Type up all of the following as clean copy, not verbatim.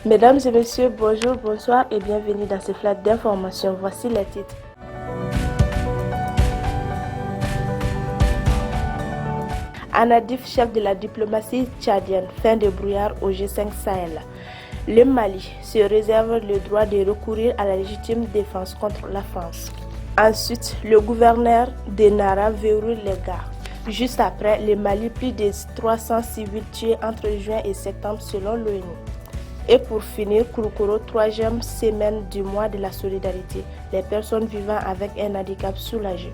Mesdames et messieurs, bonjour, bonsoir et bienvenue dans ce flash d'information. Voici les titres. Anadif, chef de la diplomatie tchadienne, fin de brouillard au G5 Sahel. Le Mali se réserve le droit de recourir à la légitime défense contre la France. Ensuite, le gouverneur de Nara verrouille les gares. Juste après, le Mali, plus de 300 civils tués entre juin et septembre selon l'ONU. Et pour finir, Kouroukoro, troisième semaine du mois de la solidarité, les personnes vivant avec un handicap soulagées.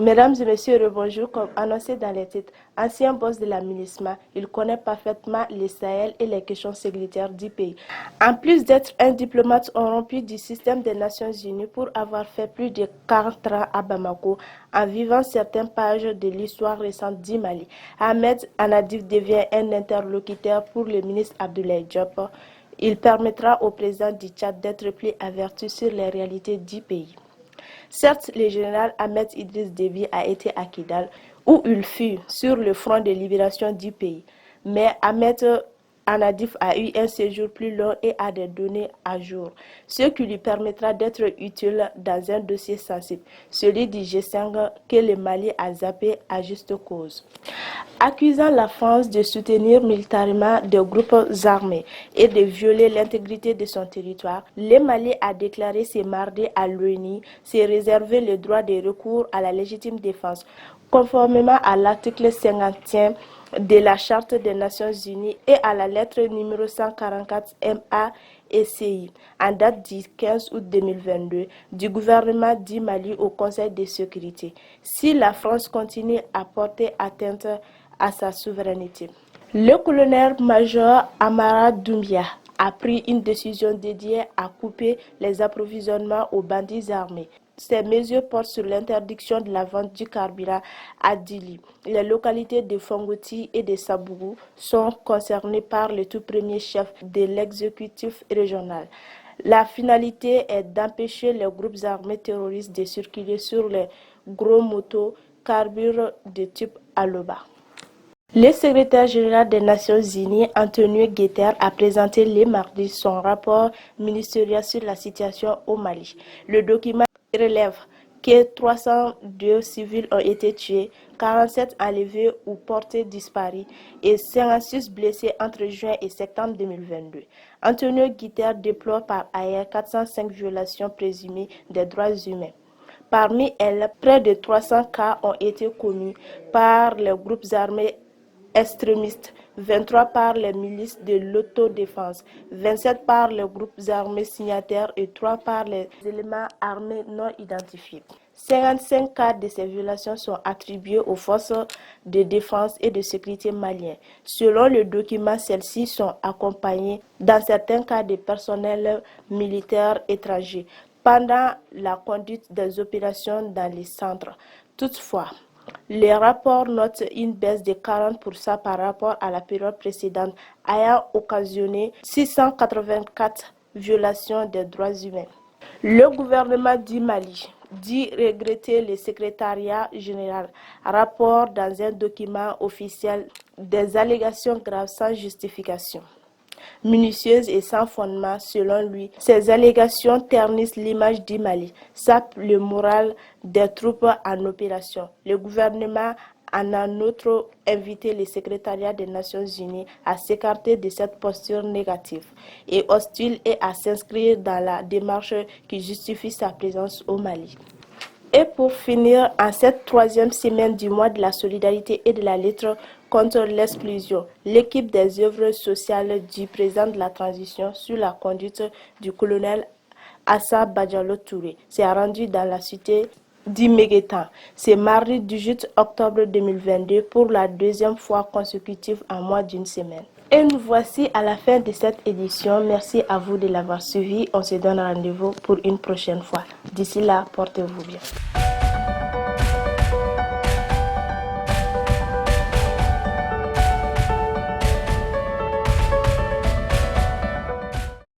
Mesdames et messieurs, rebonjour. Comme annoncé dans les titres, ancien boss de la MINUSMA, il connaît parfaitement les Sahel et les questions sécuritaires du pays. En plus d'être un diplomate rompu du système des Nations Unies pour avoir fait plus de 40 ans à Bamako, en vivant certaines pages de l'histoire récente du Mali, Ahmed Anadif devient un interlocuteur pour le ministre Abdoulaye Diop. Il permettra au président du Tchad d'être plus averti sur les réalités du pays. Certes, le général Ahmed Idriss Déby a été à Kidal, où il fut sur le front de libération du pays. Mais Ahmed Anadif a eu un séjour plus long et a des données à jour, ce qui lui permettra d'être utile dans un dossier sensible, celui du G5 que le Mali a zappé à juste cause. Accusant la France de soutenir militairement des groupes armés et de violer l'intégrité de son territoire, le Mali a déclaré ce mardi à l'ONU se réserver le droit de recours à la légitime défense, conformément à l'article 51 de la Charte des Nations Unies et à la lettre numéro 144 MA et CI, en date du 15 août 2022, du gouvernement du Mali au Conseil de sécurité, si la France continue à porter atteinte à sa souveraineté. Le colonel-major Amara Doumbia a pris une décision dédiée à couper les approvisionnements aux bandits armés. Ces mesures portent sur l'interdiction de la vente du carburant à Dili. Les localités de Fongoti et de Sabougou sont concernées par le tout premier chef de l'exécutif régional. La finalité est d'empêcher les groupes armés terroristes de circuler sur les gros motos carbures de type Aloba. Le secrétaire général des Nations Unies, Antonio Guterres, a présenté le mardi son rapport ministériel sur la situation au Mali. Le document relève que 302 civils ont été tués, 47 enlevés ou portés disparus et 56 blessés entre juin et septembre 2022. Antonio Guterres déplore par ailleurs 405 violations présumées des droits humains. Parmi elles, près de 300 cas ont été commis par les groupes armés extrémistes, 23 par les milices de l'autodéfense, 27 par les groupes armés signataires et 3 par les éléments armés non identifiés. 55 cas de ces violations sont attribués aux forces de défense et de sécurité maliennes. Selon le document, celles-ci sont accompagnées dans certains cas de personnel militaire étranger pendant la conduite des opérations dans les centres. Toutefois, les rapports notent une baisse de 40% par rapport à la période précédente, ayant occasionné 684 violations des droits humains. Le gouvernement du Mali dit regretter le secrétariat général rapport dans un document officiel des allégations graves sans justification, minutieuses et sans fondement selon lui. Ces allégations ternissent l'image du Mali, sapent le moral des troupes en opération. Le gouvernement en a en outre invité le secrétariat des Nations Unies à s'écarter de cette posture négative et hostile et à s'inscrire dans la démarche qui justifie sa présence au Mali. Et pour finir, en cette troisième semaine du mois de la solidarité et de la lutte contre l'exclusion, l'équipe des œuvres sociales du président de la transition sous la conduite du colonel Assa Badjalo Touré s'est rendue dans la cité d'Iméguétan. C'est mardi 18 octobre 2022 pour la deuxième fois consécutive en moins d'une semaine. Et nous voici à la fin de cette édition. Merci à vous de l'avoir suivi. On se donne rendez-vous pour une prochaine fois. D'ici là, portez-vous bien.